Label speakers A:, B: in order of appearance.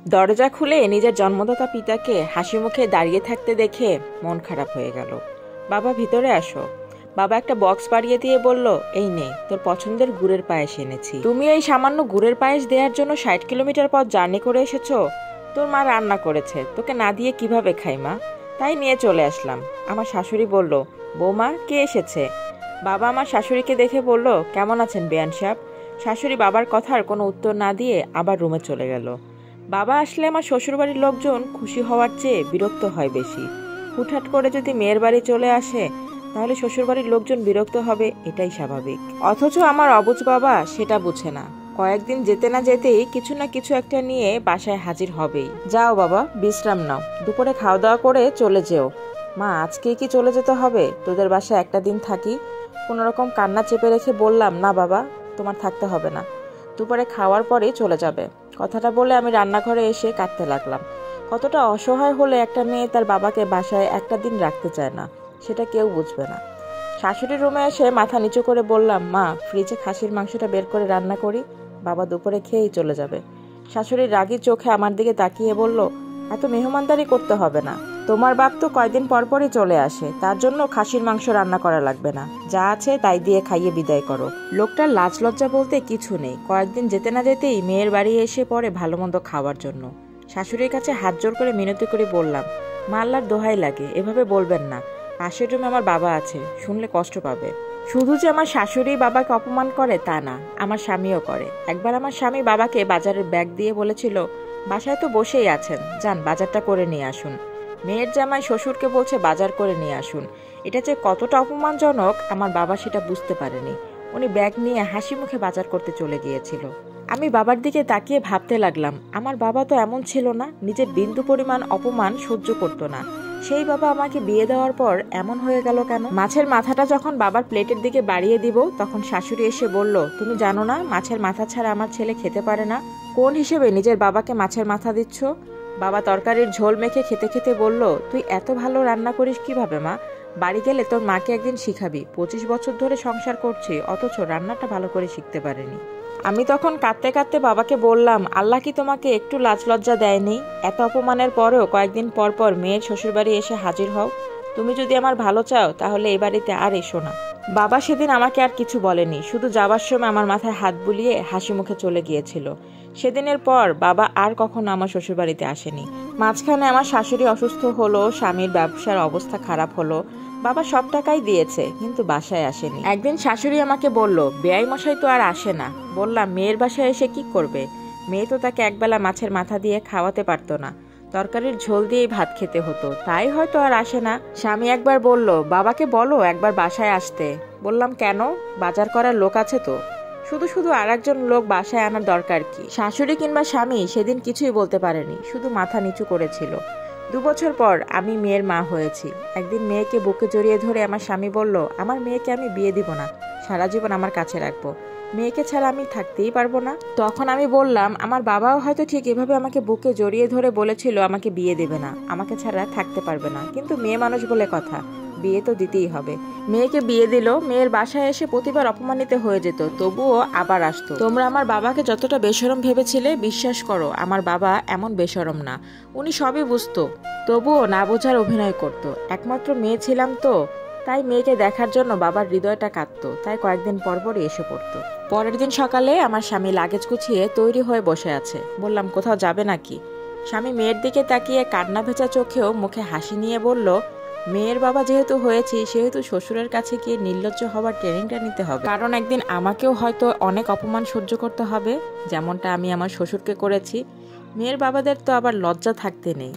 A: দরজা খুলে নিজের জন্মদাতা পিতাকে হাসি মুখে দাঁড়িয়ে থাকতে দেখে মন খারাপ হয়ে গেল। বাবা, ভিতরে আসো। বাবা একটা বক্স বাড়িয়ে দিয়ে বলল, এই নে, তোর পছন্দের গুড়ের পায়েস এনেছি। তুমি এই সামান্য গুড়ের পায়েস দেওয়ার জন্য 60 কিলোমিটার পথ জার্নি করে এসেছো? তোর মা রান্না করেছে, তোকে না দিয়ে কিভাবে খাই মা? তাই নিয়ে চলে আসলাম। আমার শাশুড়ি বলল, বৌমা, কে এসেছে? বাবা আমার শাশুড়িকে দেখে বলল, কেমন আছেন বেয়ান সাহেব? শাশুড়ি বাবার কথার কোনো উত্তর না দিয়ে আবার রুমে চলে গেল। বাবা আসলে আমার শ্বশুরবাড়ির লোকজন খুশি হওয়ার চেয়ে বিরক্ত হয় বেশি। হুটহাট করে যদি মেয়ের বাড়ি চলে আসে তাহলে শ্বশুরবাড়ির লোকজন বিরক্ত হবে, এটাই স্বাভাবিক। অথচ আমার অবুঝ বাবা সেটা বুঝে না। কয়েকদিন যেতে না যেতেই কিছু না কিছু একটা নিয়ে বাসায় হাজির হবেই। যাও বাবা, বিশ্রাম নাও, দুপুরে খাওয়া দাওয়া করে চলে যেও। মা, আজকেই কি চলে যেতে হবে? তোদের বাসায় একটা দিন থাকি। কোনোরকম কান্না চেপে রেখে বললাম, না বাবা, তোমার থাকতে হবে না, দুপুরে খাওয়ার পরেই চলে যাবে। কথাটা বলে আমি রান্নাঘরে এসে কাঁদতে লাগলাম। কতটা অসহায় হলে একটা মেয়ে তার বাবাকে বাসায় একটা দিন রাখতে চায় না, সেটা কেউ বুঝবে না। শাশুড়ির রুমে এসে মাথা নিচু করে বললাম, মা, ফ্রিজে খাসির মাংসটা বের করে রান্না করি, বাবা দুপুরে খেয়েই চলে যাবে। শাশুড়ির রাগী চোখে আমার দিকে তাকিয়ে বলল, এত মেহমানদারি করতে হবে না, তোমার বাপ তো কয়দিন পরপরই চলে আসে, তার জন্য খাসির মাংস রান্না করা লাগবে না, যা আছে তাই দিয়ে খাইয়ে বিদায় করো। লোকটার লাজ লজ্জা বলতে কিছু নেই। কয়েকদিন যেতে না যেতেই মেয়ের বাড়ি এসে পড়ে ভালো মন্দ খাওয়ার জন্য। শাশুড়ির কাছে হাত জোর করে মিনতি করে বললাম, মা, আল্লাহর দোহাই লাগে, এভাবে বলবেন না। পাশের রুমে আমার বাবা আছে, শুনলে কষ্ট পাবে। শুধু যে আমার শাশুড়ি বাবাকে অপমান করে তা না, আমার স্বামীও করে। একবার আমার স্বামী বাবাকে বাজারের ব্যাগ দিয়ে বলেছিল, বাসায় তো বসেই আছেন, যান বাজারটা করে নিয়ে আসুন। মেয়ের জামাই শ্বশুরকে বলছে বাজার করে নিয়ে আসুন। এটা যে কতটা অপমানজনক আমার বাবা সেটা বুঝতে পারেনি। উনি ব্যাগ নিয়ে হাসি মুখে বাজার করতে চলে গিয়েছিল। আমি বাবার দিকে তাকিয়ে ভাবতে লাগলাম, আমার বাবা তো এমন ছিল না, নিজের বিন্দু পরিমাণ অপমান সহ্য করতো না। সেই বাবা আমাকে বিয়ে দেওয়ার পর এমন হয়ে গেল কেন? মাছের মাথাটা যখন বাবার প্লেটের দিকে বাড়িয়ে দিব তখন শাশুড়ি এসে বলল, তুমি জানো না মাছের মাথা ছাড়া আমার ছেলে খেতে পারে না? কোন হিসেবে নিজের বাবাকে মাছের মাথা দিচ্ছ? বাবা তরকারির ঝোল মেখে খেতে খেতে বলল, তুই এত ভালো রান্না করিস কিভাবে মা? বাড়ি গেলে তোর মাকে একদিন শিখাবি। 25 বছর ধরে সংসার করছি, অথচ রান্নাটা ভালো করে শিখতে পারেনি। আমি তখন কাঁদতে কাঁদতে বাবাকে বললাম, আল্লাহ কি তোমাকে একটু লাজ লজ্জা দেয়নি? এত অপমানের পরেও কয়েকদিন পর পর মেয়ের শ্বশুরবাড়ি এসে হাজির হও। তুমি যদি আমার ভালো চাও তাহলে এই বাড়িতে আর এসো না। বাবা সেদিন আমাকে আর কিছু বলেনি, শুধু যাবার সময় আমার মাথায় হাত বুলিয়ে হাসি মুখে চলে গিয়েছিল। সেদিনের পর বাবা আর কখনো আমার শ্বশুরবাড়িতে আসেনি। মাঝখানে আমার শাশুড়ি অসুস্থ হলো, স্বামীর ব্যবসার অবস্থা খারাপ হলো, বাবা সব টাকাই দিয়েছে, কিন্তু বাসায় আসেনি। একদিন শাশুড়ি আমাকে বলল, বেয়াই মশাই তো আর আসে না। বললাম, মেয়ের বাসায় এসে কি করবে? মেয়ে তো তাকে একবেলা মাছের মাথা দিয়ে খাওয়াতে পারতো না, তরকারির ঝোল দিয়েই ভাত খেতে হতো, তাই হয়তো আর আসে না। স্বামী একবার বলল, বাবাকে বলো একবার বাসায় আসতে। বললাম, কেন? বাজার করার লোক আছে তো, শুধু শুধু আর একজন লোক বাসায় আনার দরকার কি? শাশুড়ি কিংবা স্বামী সেদিন কিছুই বলতে পারেনি, শুধু মাথা নিচু করেছিল। 2 বছর পর আমি মেয়ের মা হয়েছি। একদিন মেয়েকে বুকে জড়িয়ে ধরে আমার স্বামী বলল, আমার মেয়েকে আমি বিয়ে দিব না, সারা জীবন আমার কাছে রাখবো, মেয়েকে ছাড়া আমি থাকতেই পারবো না। তখন আমি বললাম, আমার বাবাও হয়তো ঠিক এভাবে আমাকে বুকে জড়িয়ে ধরে বলেছিল আমাকে বিয়ে দেবে না, আমাকে ছাড়া থাকতে পারবে না, কিন্তু মেয়ে মানুষ বলে কথা, বিয়ে তো দিতেই হবে। মেয়েকে বিয়ে দিল, মেয়ের বাসায় এসে প্রতিবার অপমানিত হয়ে যেত, তবুও আবার আসতো। তোমরা আমার বাবাকে যতটা বেশরম ভেবেছিলে, বিশ্বাস করো আমার বাবা এমন বেশরম না। উনি সবই বুঝতো, তবুও না বোঝার অভিনয় করত। একমাত্র মেয়ে ছিলাম তো, তাই মেয়েকে দেখার জন্য বাবার হৃদয়টা কাঁদতো, তাই কয়েকদিন পরপরই এসে পড়তো। পরের দিন সকালে আমার স্বামী লাগেজ গুছিয়ে তৈরি হয়ে বসে আছে। বললাম, কোথাও যাবে নাকি? স্বামী মেয়ের দিকে তাকিয়ে কান্না ভেজা চোখেও মুখে হাসি নিয়ে বলল, মেয়ের বাবা যেহেতু হয়েছি সেহেতু শ্বশুরের কাছে গিয়ে নির্লজ্জ হওয়ার ট্রেনিংটা নিতে হবে, কারণ একদিন আমাকেও হয়তো অনেক অপমান সহ্য করতে হবে, যেমনটা আমি আমার শ্বশুরকে করেছি। মেয়ের বাবাদের তো আবার লজ্জা থাকতে নেই।